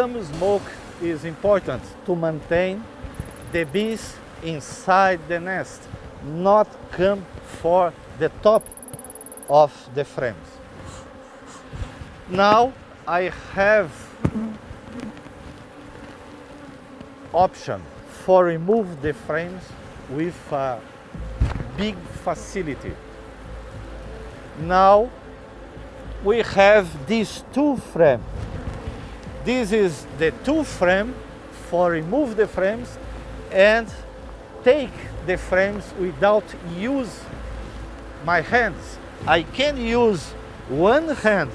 some smoke is important to maintain the bees inside the nest, not come for the top of the frames. Now I have option for remove the frames with a big facility. Now we have these two frames. This is the two frame for remove the frames and take the frames without use my hands. I can use one hand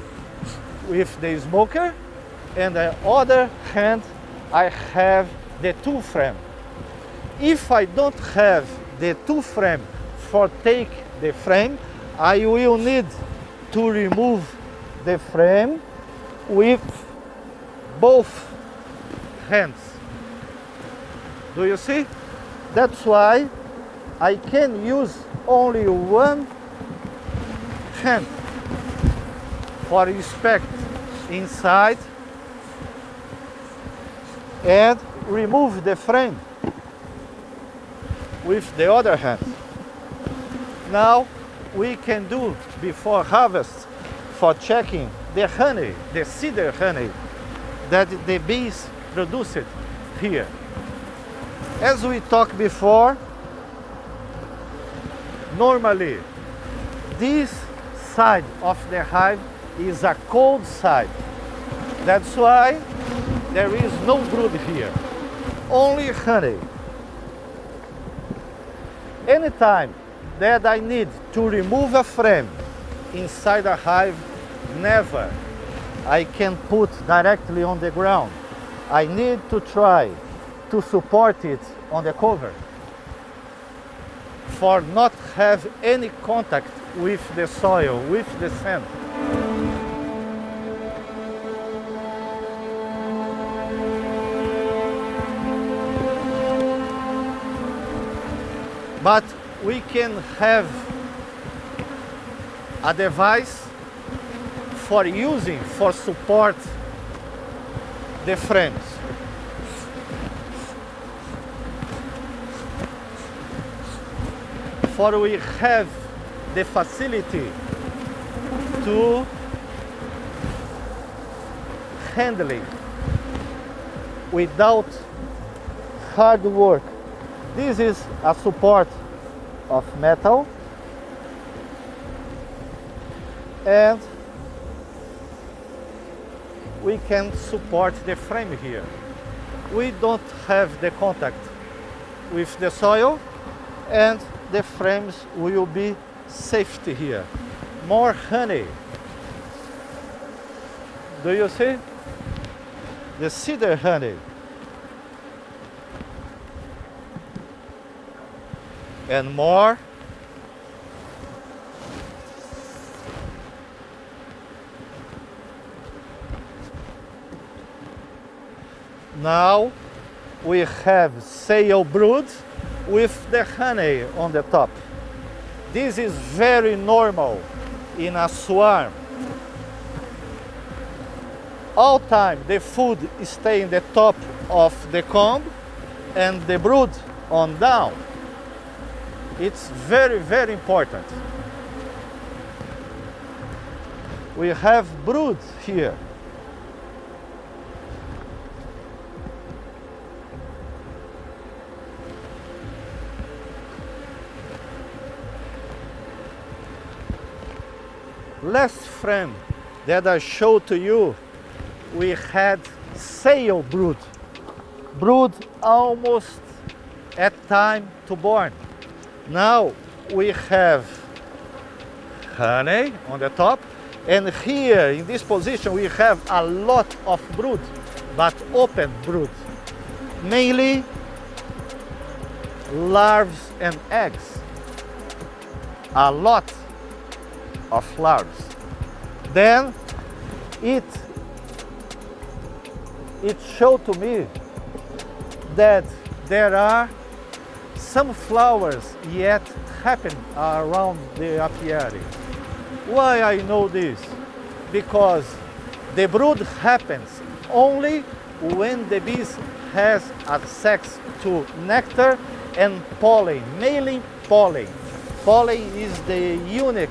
with the smoker and the other hand I have the two frame. If I don't have the two frame for take the frame, I will need to remove the frame with both hands. Do you see? That's why I can use only one hand for inspect inside and remove the frame with the other hand. Now we can do before harvest for checking the honey, the cedar honey that the bees produce it here. As we talked before, normally this side of the hive is a cold side. That's why there is no brood here, only honey. Anytime that I need to remove a frame inside a hive, never I can put directly on the ground. I need to try to support it on the cover for not have any contact with the soil, with the sand. But we can have a device for using, for support the frames. For we have the facility to handling without hard work. This is a support of metal and we can support the frame here. We don't have the contact with the soil and the frames will be safety here. More honey. Do you see? The cedar honey. And more. Now we have sail brood with the honey on the top. This is very normal in a swarm. All time the food stays in the top of the comb and the brood on down. It's very, very important. We have brood here. Last frame that I showed to you, we had sail brood. Brood almost at time to born. Now we have honey on the top, and here in this position we have a lot of brood, but open brood. Mainly larvae and eggs. A lot of larvae. Then it showed to me that there are some flowers yet happen around the apiary. Why I know this? Because the brood happens only when the bees has access to nectar and pollen, mainly pollen. Pollen is the unique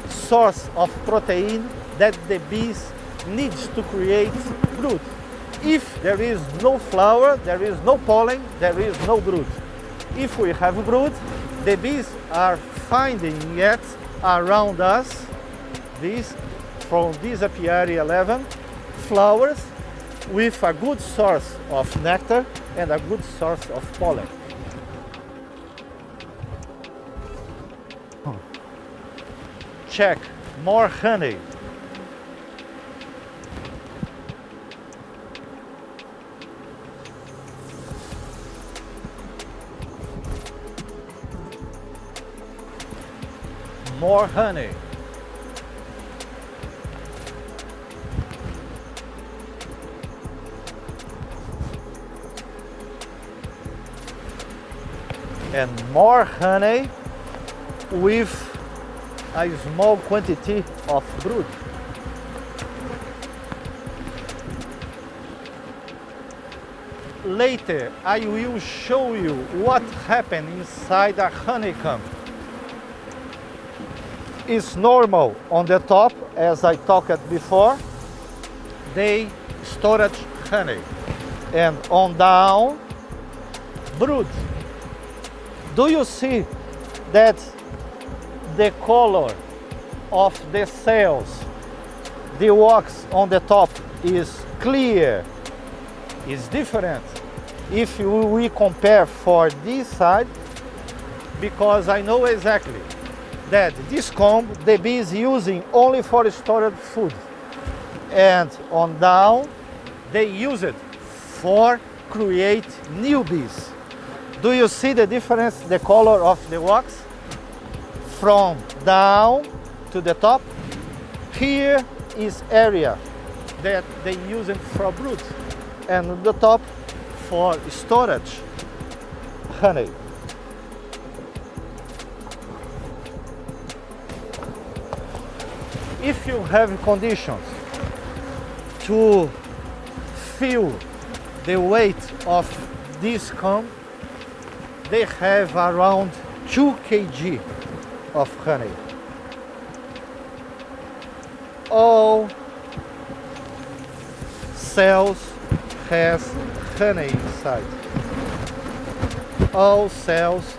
source of protein that the bees needs to create brood. If there is no flower, there is no pollen, there is no brood. If we have brood, the bees are finding yet around us these, from this apiary 11, flowers with a good source of nectar and a good source of pollen. Check, more honey. More honey. And more honey with a small quantity of brood. Later, I will show you what happened inside a honeycomb. It's normal on the top, as I talked before, they storage honey, and on down, brood. Do you see that the color of the cells, the wax on the top is clear, is different if we compare for this side, because I know exactly that this comb the bee is using only for stored food, and on down they use it for create new bees. Do you see the difference, the color of the wax from down to the top? Here is area that they use it for brood, and the top for storage honey. If you have conditions to feel the weight of this comb, they have around 2 kg of honey. All cells has honey inside. All cells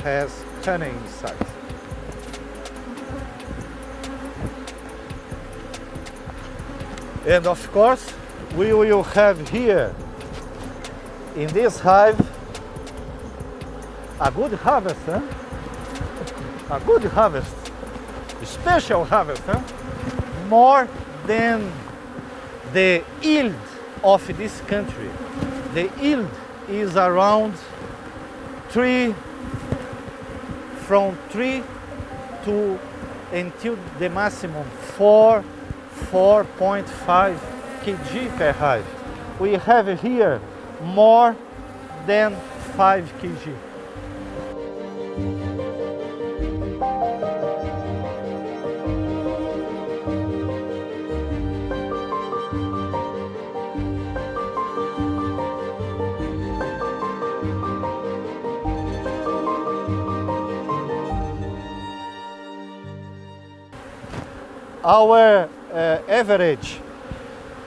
has honey inside. And of course, we will have here in this hive a good harvest, huh? A good harvest, a special harvest, huh? More than the yield of this country. The yield is around from 3 to until the maximum 4.5 kg per hive. We have here more than 5 kg. Our average,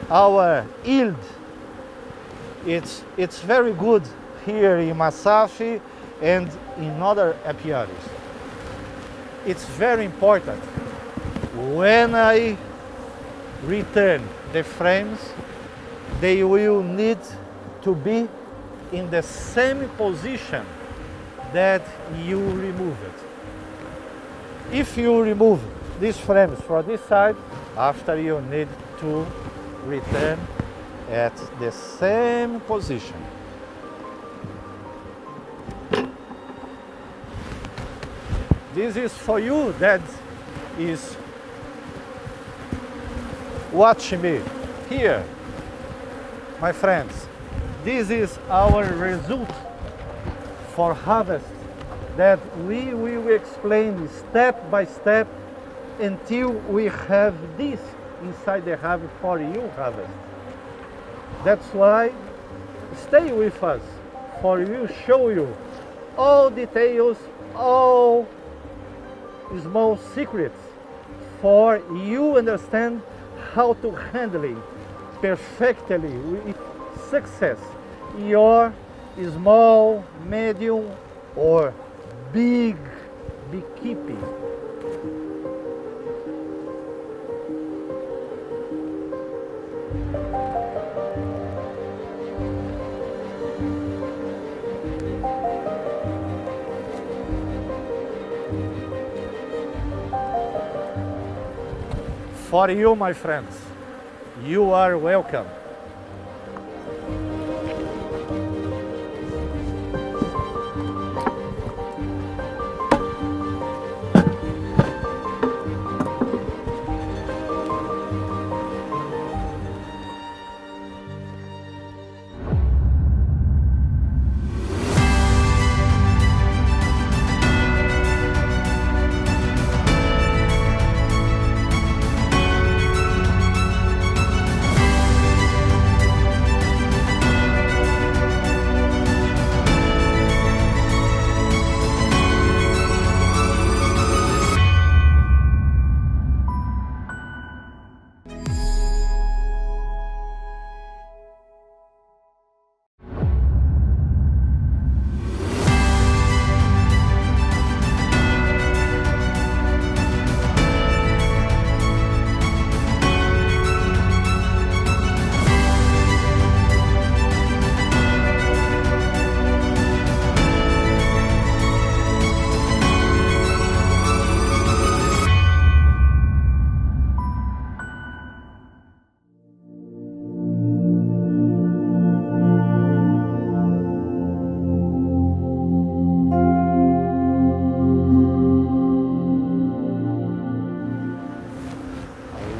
our yield, it's very good here in Masafi and in other apiaries. It's very important. When I return the frames, they will need to be in the same position that you remove it. If you remove these frames from this side, after you need to return at the same position. This is for you that is watching me here, my friends. This is our result for harvest that we will explain step by step until we have this inside the hive for you harvest. That's why stay with us, for we will show you all details, all small secrets, for you understand how to handle it perfectly with success your small, medium or big beekeeping. For you, my friends, you are welcome.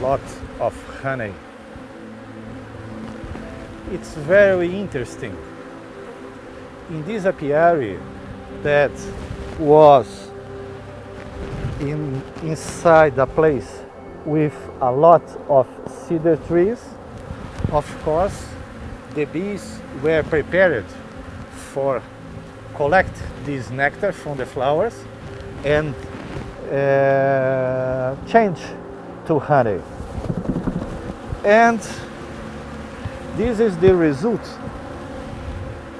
Lot of honey. It's very interesting. In this apiary that was inside a place with a lot of cedar trees, of course, the bees were prepared for collect this nectar from the flowers and change to honey. And this is the result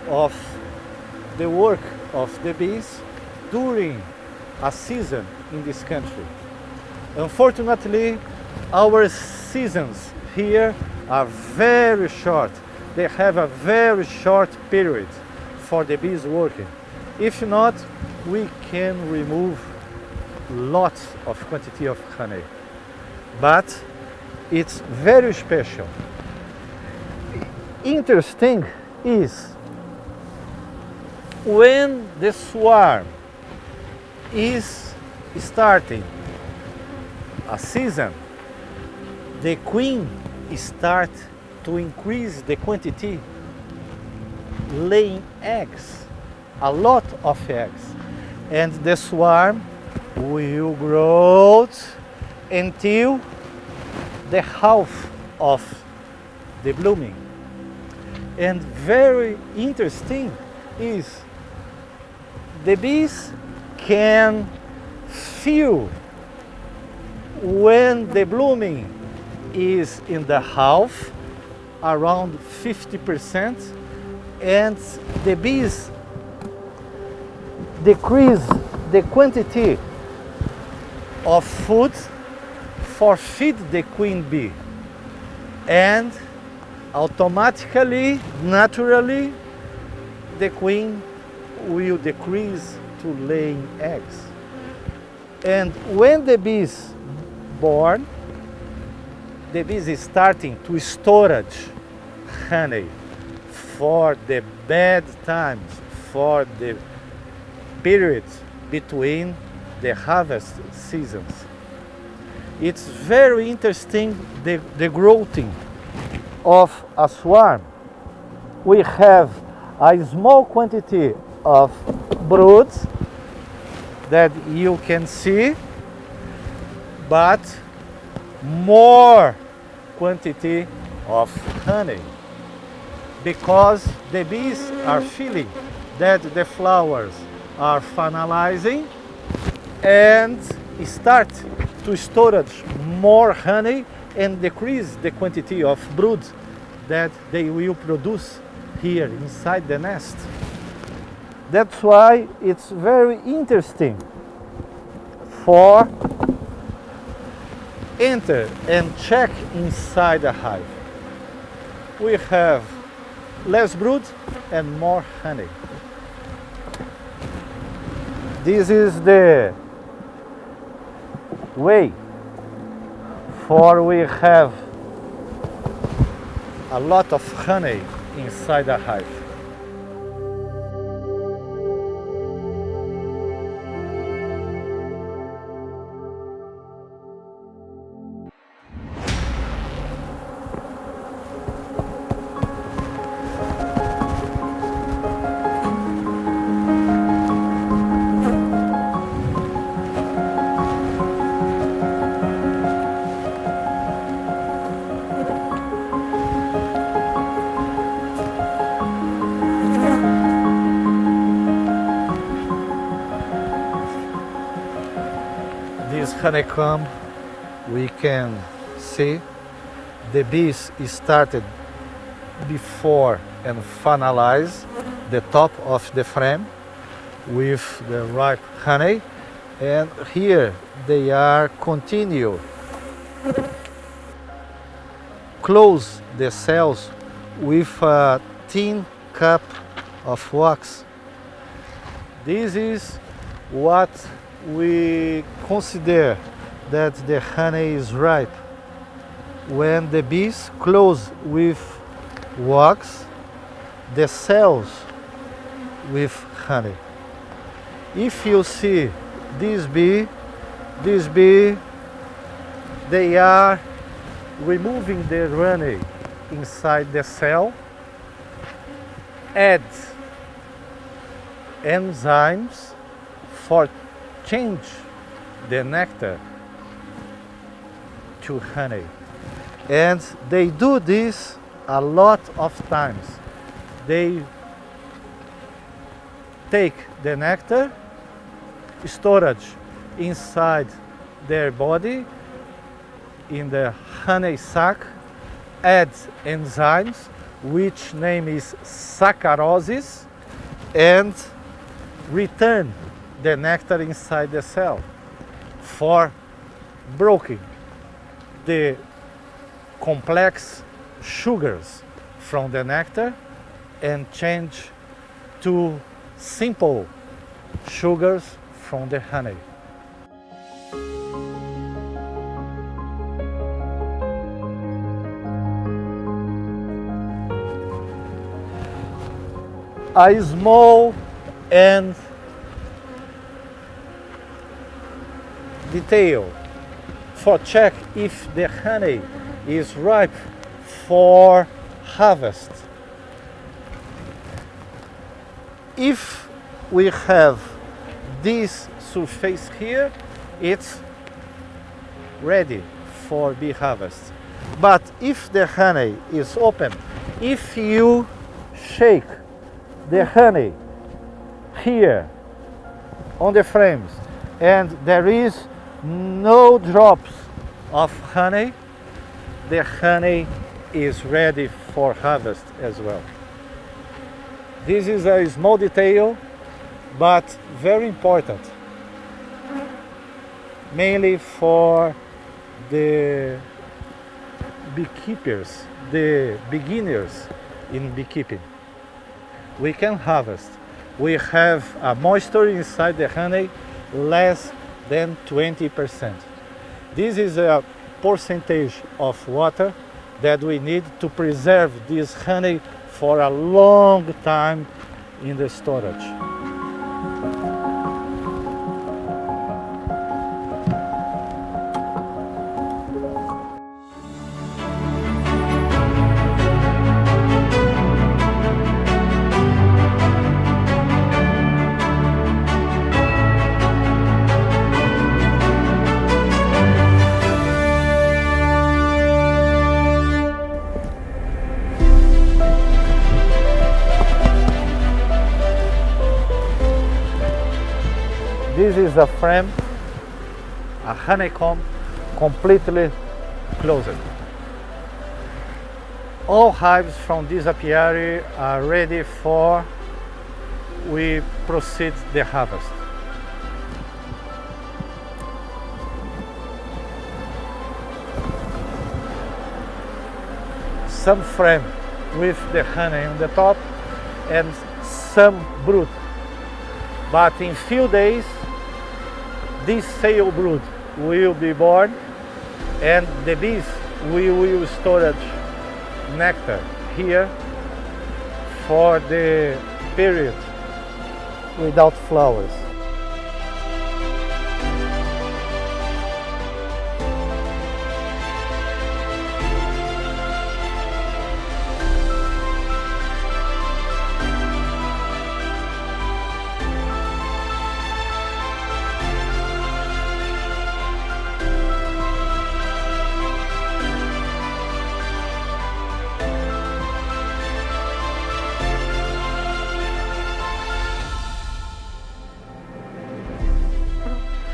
of the work of the bees during a season in this country. Unfortunately, our seasons here are very short. They have a very short period for the bees working. If not, we can remove lots of quantity of honey. But it's very special. Interesting is when the swarm is starting a season, the queen start to increase the quantity laying eggs, a lot of eggs, and the swarm will grow until the half of the blooming. And very interesting is the bees can feel when the blooming is in the half, around 50%, and the bees decrease the quantity of food for feed the queen bee, and automatically, naturally, the queen will decrease to laying eggs. And when the bees born, the bees is starting to storage honey for the bad times, for the period between the harvest seasons. It's very interesting, the growing of a swarm. We have a small quantity of broods that you can see, but more quantity of honey. because the bees are feeling that the flowers are finalizing and start to storage more honey and decrease the quantity of brood that they will produce here inside the nest. That's why it's very interesting for enter and check inside the hive. We have less brood and more honey. This is the way for we have a lot of honey inside the hive. This honeycomb, we can see the bees started before and finalize the top of the frame with the ripe honey, and here they are continue close the cells with a thin cup of wax. This is what we consider that the honey is ripe when the bees close with wax the cells with honey. If you see this bee, they are removing the honey inside the cell, add enzymes for change the nectar to honey. And they do this a lot of times. They take the nectar, storage inside their body in the honey sac, add enzymes, which name is saccharoses, and return the nectar inside the cell for breaking the complex sugars from the nectar and change to simple sugars from the honey. A small and detail for check if the honey is ripe for harvest. If we have this surface here, it's ready for bee harvest. But if the honey is open, if you shake the honey here on the frames and there is no drops of honey, the honey is ready for harvest as well. This is a small detail, but very important, mainly for the beekeepers, the beginners in beekeeping. We can harvest. We have a moisture inside the honey less than 20%. This is a percentage of water that we need to preserve this honey for a long time in the storage. This is a frame, a honeycomb, completely closed. All hives from this apiary are ready for we proceed the harvest. Some frame with the honey on the top and some brood. But in few days, this sale brood will be born and the bees will storage nectar here for the period without flowers.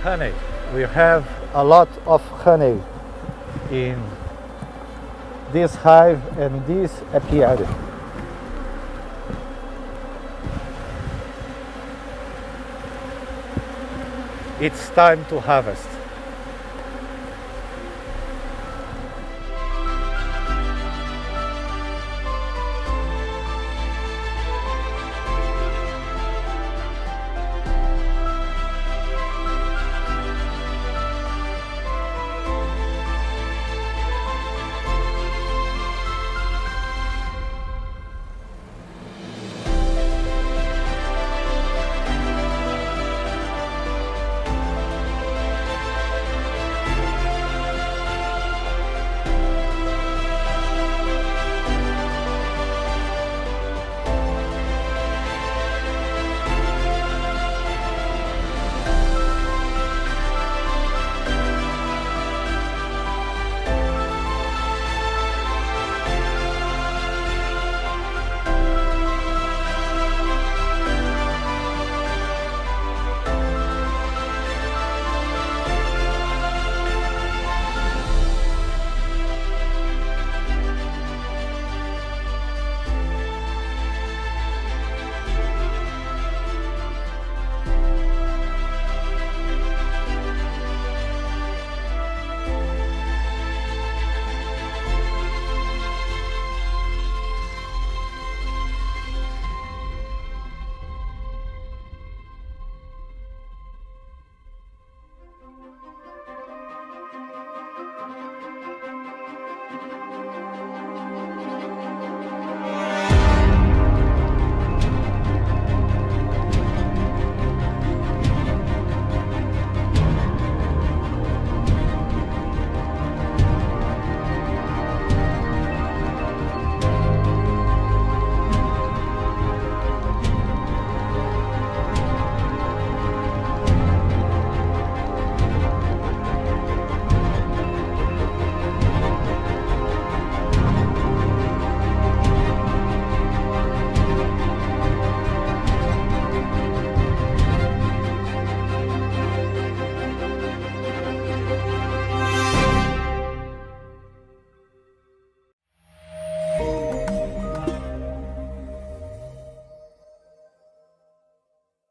Honey. We have a lot of honey in this hive and this apiary. It's time to harvest.